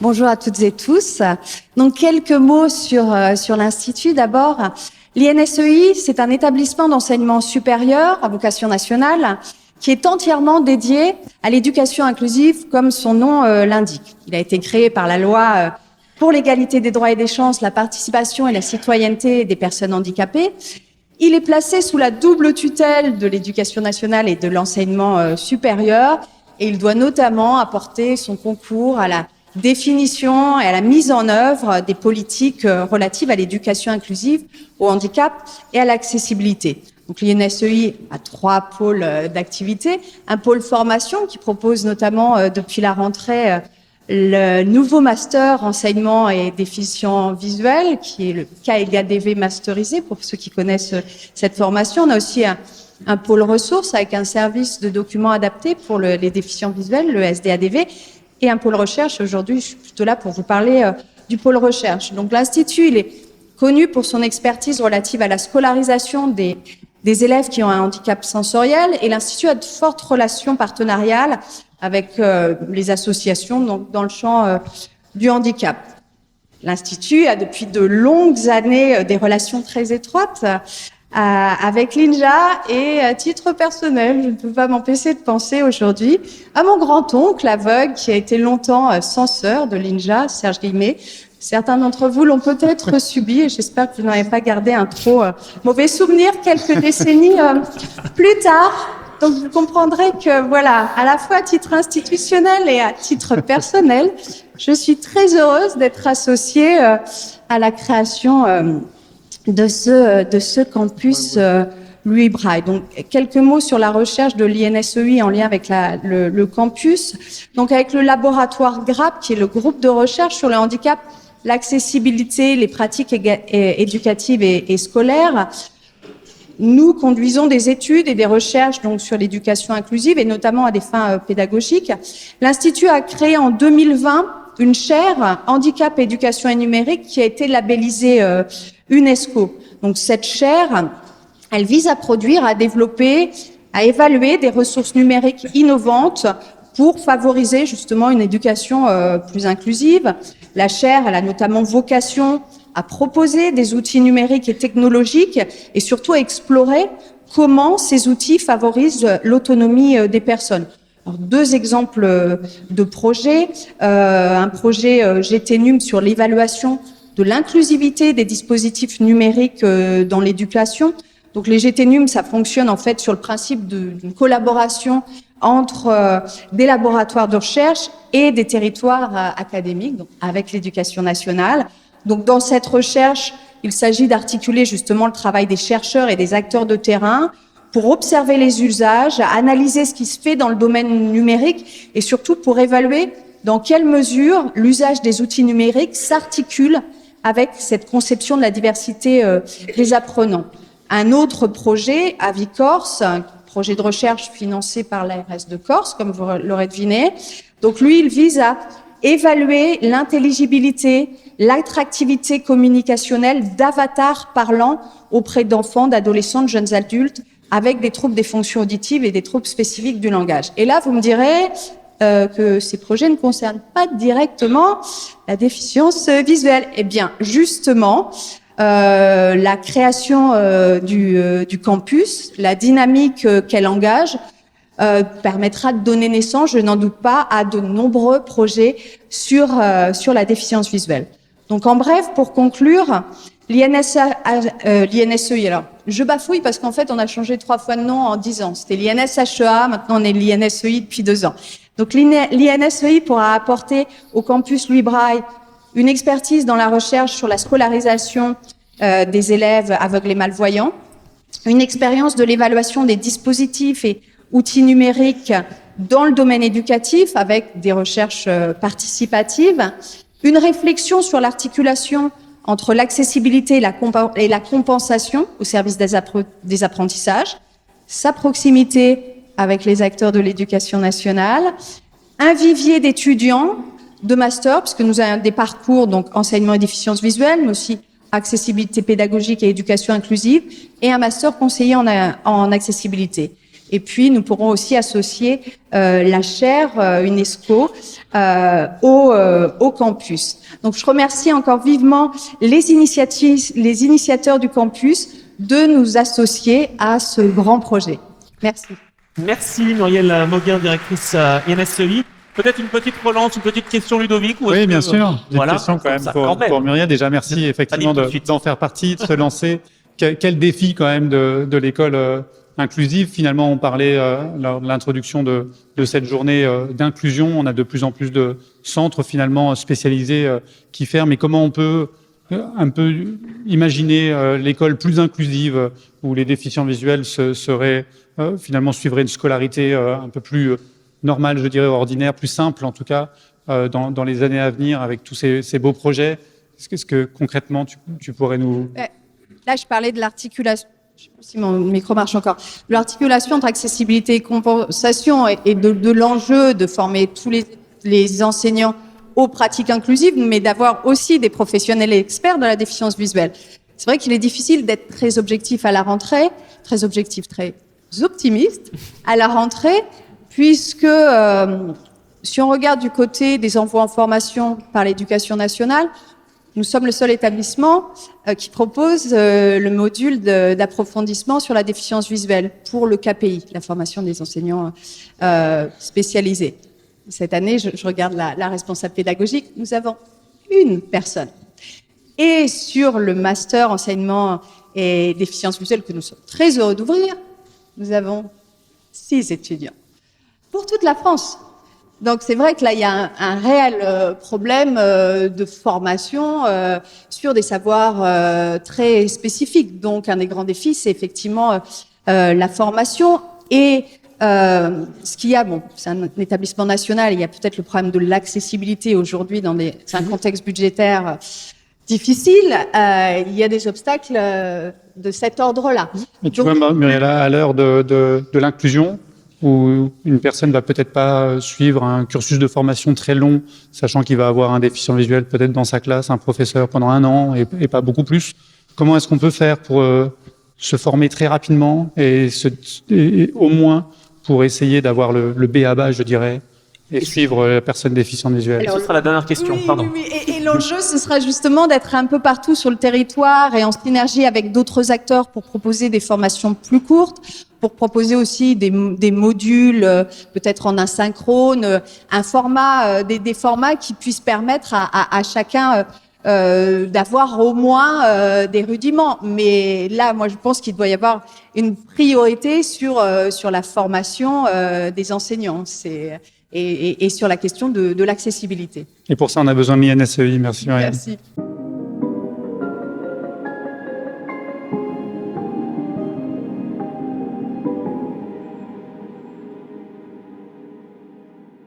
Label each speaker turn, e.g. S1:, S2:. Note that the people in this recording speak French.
S1: Bonjour à toutes et tous. Donc quelques mots sur l'Institut. D'abord, l'INSEI, c'est un établissement d'enseignement supérieur à vocation nationale qui est entièrement dédié à l'éducation inclusive, comme son nom l'indique. Il a été créé par la loi pour l'égalité des droits et des chances, la participation et la citoyenneté des personnes handicapées. Il est placé sous la double tutelle de l'éducation nationale et de l'enseignement supérieur, et il doit notamment apporter son concours à la définition et à la mise en œuvre des politiques relatives à l'éducation inclusive, au handicap et à l'accessibilité. Donc l'INSEI a 3 pôles d'activité. Un pôle formation qui propose notamment depuis la rentrée le nouveau master enseignement et déficients visuels, qui est le KEGADV masterisé pour ceux qui connaissent cette formation. On a aussi un pôle ressources avec un service de documents adaptés pour les déficients visuels, le SDADV, et un pôle recherche. Aujourd'hui, je suis plutôt là pour vous parler du pôle recherche. Donc l'Institut, il est connu pour son expertise relative à la scolarisation des élèves qui ont un handicap sensoriel, et l'Institut a de fortes relations partenariales avec les associations donc, dans le champ du handicap. L'Institut a depuis de longues années des relations très étroites avec l'INJA, et à titre personnel, je ne peux pas m'empêcher de penser aujourd'hui à mon grand-oncle aveugle qui a été longtemps censeur de l'INJA, Serge Guillemets. Certains d'entre vous l'ont peut-être subi, et j'espère que vous n'en avez pas gardé un trop mauvais souvenir quelques décennies plus tard. Donc vous comprendrez que voilà, à la fois à titre institutionnel et à titre personnel, je suis très heureuse d'être associée à la création de ce campus Louis Braille. Donc quelques mots sur la recherche de l'INSEI en lien avec le campus. Donc avec le laboratoire GRAP, qui est le groupe de recherche sur le handicap, l'accessibilité, les pratiques éducatives et scolaires, nous conduisons des études et des recherches donc sur l'éducation inclusive et notamment à des fins pédagogiques. L'Institut a créé en 2020 une chaire handicap, éducation et numérique qui a été labellisée UNESCO. Donc cette chaire, elle vise à produire, à développer, à évaluer des ressources numériques innovantes pour favoriser justement une éducation plus inclusive. La chaire, elle a notamment vocation à proposer des outils numériques et technologiques et surtout à explorer comment ces outils favorisent l'autonomie des personnes. Alors, 2 exemples de projets. Un projet GTNUM sur l'évaluation de l'inclusivité des dispositifs numériques dans l'éducation. Donc les GTNUM, ça fonctionne en fait sur le principe d'une collaboration entre des laboratoires de recherche et des territoires académiques, donc avec l'éducation nationale. Donc dans cette recherche, il s'agit d'articuler justement le travail des chercheurs et des acteurs de terrain pour observer les usages, analyser ce qui se fait dans le domaine numérique et surtout pour évaluer dans quelle mesure l'usage des outils numériques s'articule avec cette conception de la diversité des apprenants. Un autre projet, Avicorse, un projet de recherche financé par l'ARS de Corse, comme vous l'aurez deviné. Donc lui, il vise à évaluer l'intelligibilité, l'attractivité communicationnelle d'avatars parlants auprès d'enfants, d'adolescents, de jeunes adultes, avec des troubles des fonctions auditives et des troubles spécifiques du langage. Et là, vous me direz que ces projets ne concernent pas directement la déficience visuelle. Eh bien, justement, la création du campus, la dynamique qu'elle engage, permettra de donner naissance, je n'en doute pas, à de nombreux projets sur la déficience visuelle. Donc en bref, pour conclure, l'INSEI, alors je bafouille parce qu'en fait on a changé 3 fois de nom en 10 ans. C'était l'INSHEA, maintenant on est l'INSEI depuis 2 ans. Donc l'INSEI pourra apporter au campus Louis Braille une expertise dans la recherche sur la scolarisation des élèves aveugles et malvoyants, une expérience de l'évaluation des dispositifs et outils numériques dans le domaine éducatif avec des recherches participatives, une réflexion sur l'articulation entre l'accessibilité et la compensation au service des apprentissages, sa proximité avec les acteurs de l'éducation nationale, un vivier d'étudiants de master, puisque nous avons des parcours, donc enseignement et déficience visuelle, mais aussi accessibilité pédagogique et éducation inclusive, et un master conseiller en accessibilité. Et puis, nous pourrons aussi associer la chaire UNESCO au campus. Donc, je remercie encore vivement les initiateurs du campus de nous associer à ce grand projet. Merci.
S2: Merci Muriel Mauguin, directrice INSEI. Peut-être une petite relance, une petite question Ludovic ou
S3: Oui, bien sûr. J'ai une question quand même pour Muriel. Déjà, merci effectivement d'en faire partie, de se lancer. Quel défi quand même de l'école inclusive. Finalement, on parlait lors de l'introduction de cette journée d'inclusion. On a de plus en plus de centres finalement spécialisés qui ferment. Et comment on peut un peu imaginer l'école plus inclusive où les déficients visuels finalement suivraient une scolarité un peu plus normale, je dirais, ordinaire, plus simple en tout cas, dans les années à venir avec tous ces beaux projets. Est-ce que concrètement tu pourrais nous...
S1: Là, je parlais de l'articulation. Je sais pas si mon micro marche encore. L'articulation entre accessibilité et compensation et de l'enjeu de former tous les enseignants aux pratiques inclusives, mais d'avoir aussi des professionnels et experts de la déficience visuelle. C'est vrai qu'il est difficile d'être très objectif à la rentrée, très objectif, très optimiste à la rentrée, puisque si on regarde du côté des envois en formation par l'Éducation nationale, nous sommes le seul établissement qui propose le module d'approfondissement sur la déficience visuelle pour le KPI, la formation des enseignants spécialisés. Cette année, je regarde la responsable pédagogique, nous avons une personne. Et sur le master enseignement et déficience visuelle que nous sommes très heureux d'ouvrir, nous avons 6 étudiants pour toute la France. Donc c'est vrai que là il y a un réel problème de formation sur des savoirs très spécifiques. Donc un des grands défis, c'est effectivement la formation et ce qu'il y a, bon, c'est un établissement national, il y a peut-être le problème de l'accessibilité aujourd'hui c'est un contexte budgétaire difficile. Il y a des obstacles de cet ordre-là.
S3: Mais tu vois, Muriel, à l'heure de l'inclusion, où une personne va peut-être pas suivre un cursus de formation très long, sachant qu'il va avoir un déficient visuel peut-être dans sa classe, un professeur pendant 1 an et pas beaucoup plus. Comment est-ce qu'on peut faire pour se former très rapidement et au moins pour essayer d'avoir le B à bas, je dirais, et suivre la personne déficiente visuelle?
S2: Ce sera la dernière question, pardon.
S1: Oui. Et l'enjeu, ce sera justement d'être un peu partout sur le territoire et en synergie avec d'autres acteurs pour proposer des formations plus courtes, pour proposer aussi des modules, peut-être en asynchrone, un format, des formats qui puissent permettre à chacun d'avoir au moins des rudiments. Mais là, moi, je pense qu'il doit y avoir une priorité sur la formation des enseignants. Et sur la question de l'accessibilité.
S3: Et pour ça, on a besoin de l'INSEI. Merci, Marianne.
S1: Merci.